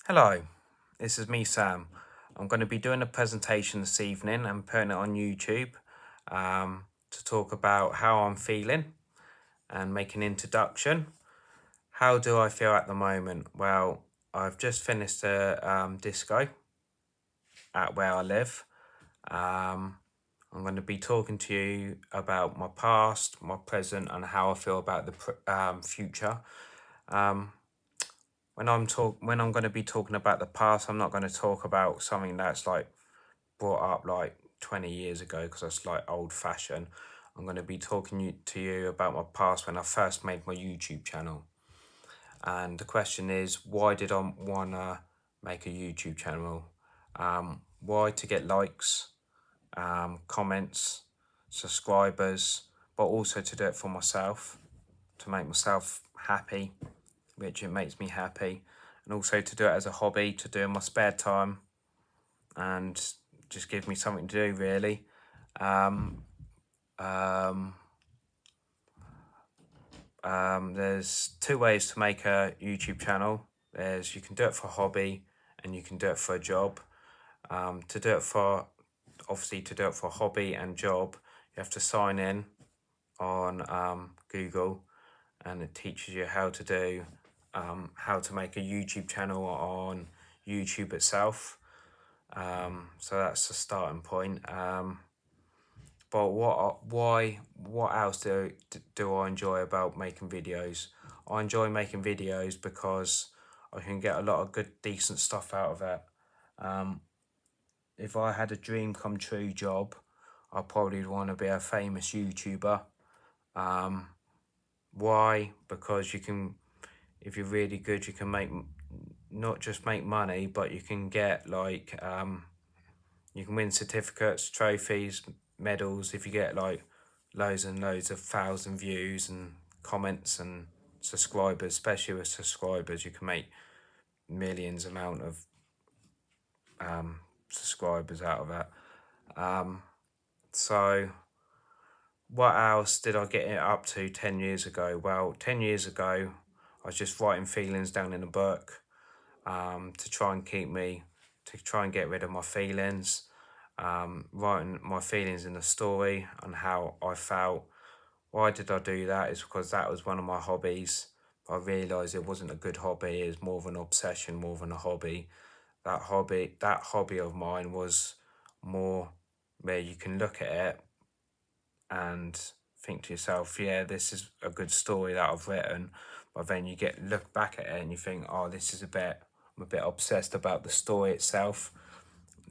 Hello, this is me, Sam. I'm going to be doing a presentation this evening and putting it on YouTube to talk about how I'm feeling and make an introduction. How do I feel at the moment? Well, I've just finished a disco at where I live. I'm going to be talking to you about my past, my present, and how I feel about the future. When I'm going to be talking about the past, I'm not going to talk about something that's like brought up like 20 years ago because that's like old fashioned. I'm going to be talking to you about my past when I first made my YouTube channel. And the question is, why did I want to make a YouTube channel? Why? To get likes, comments, subscribers, but also to do it for myself, to make myself happy, which it makes me happy, and also to do it as a hobby, to do in my spare time, and just give me something to do, really. There's two ways to make a YouTube channel. You can do it for a hobby and you can do it for a job. To do it for a hobby and job, you have to sign in on Google, and it teaches you how to make a YouTube channel on YouTube itself. So that's the starting point. But what else do I enjoy about making videos? I enjoy making videos because I can get a lot of good, decent stuff out of it. If I had a dream come true job, I probably want to be a famous YouTuber. Why? Because if you're really good, you can not just make money, but you can get you can win certificates, trophies, medals if you get like loads and loads of 1,000 views and comments and subscribers. Especially with subscribers, you can make millions amount of subscribers out of it. So what else did I get it up to 10 years ago? Well, 10 years ago, I was just writing feelings down in a book to try and get rid of my feelings. Writing my feelings in a story and how I felt. Why did I do that? It's because that was one of my hobbies. I realised it wasn't a good hobby. It was more of an obsession, more than a hobby. That hobby of mine was more where you can look at it and think to yourself, yeah, this is a good story that I've written. But then you look back at it and you think, oh, I'm a bit obsessed about the story itself.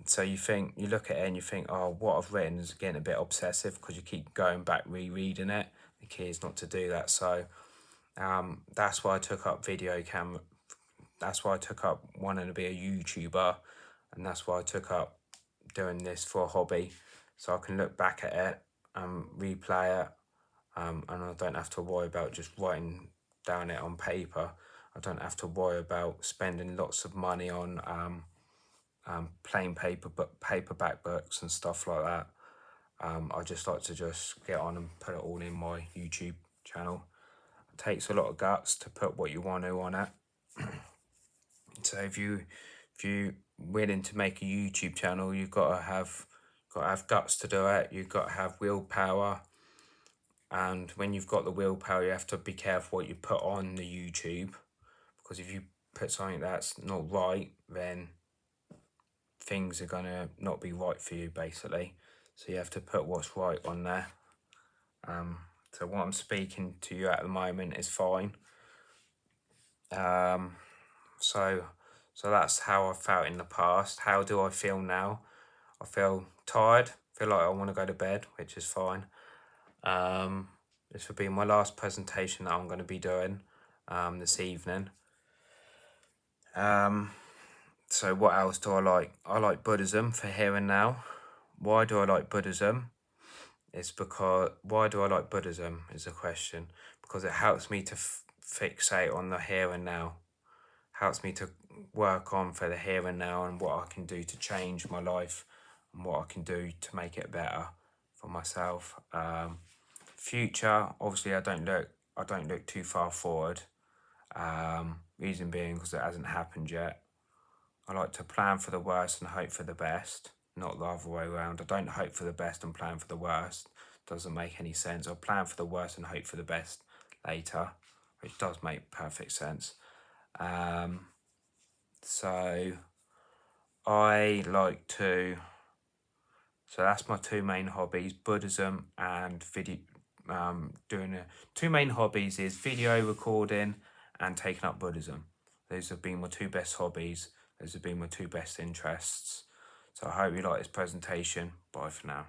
So you look at it and you think, oh, what I've written is getting a bit obsessive because you keep going back rereading it. The key is not to do that. So that's why I took up video camera. That's why I took up wanting to be a YouTuber, and that's why I took up doing this for a hobby, so I can look back at it and replay it, and I don't have to worry about just writing down it on paper. I don't have to worry about spending lots of money on plain paperback books and stuff like that. I just like to just get on and put it all in my YouTube channel. It takes a lot of guts to put what you want to on it. So if you willing to make a YouTube channel, you've got to have guts to do it. You've got to have willpower, and when you've got the willpower, you have to be careful what you put on the YouTube, because if you put something that's not right, then things are gonna not be right for you, basically. So you have to put what's right on there. So what I'm speaking to you at the moment is fine. So that's how I felt in the past. How do I feel now? I feel tired. Feel like I want to go to bed, which is fine. This will be my last presentation that I'm going to be doing this evening. So what else do I like? I like Buddhism for here and now. Why do I like Buddhism? Why do I like Buddhism is the question. Because it helps me to fixate on the here and now. Helps me to work on for the here and now and what I can do to change my life and what I can do to make it better for myself. Future, obviously, I don't look too far forward. Reason being because it hasn't happened yet. I like to plan for the worst and hope for the best, not the other way around. I don't hope for the best and plan for the worst. Doesn't make any sense. I plan for the worst and hope for the best later, which does make perfect sense. So I like to, so that's my two main hobbies, Buddhism and video. Two main hobbies is video recording and taking up Buddhism. Those have been my two best hobbies. Those have been my two best interests. So I hope you like this presentation. Bye for now.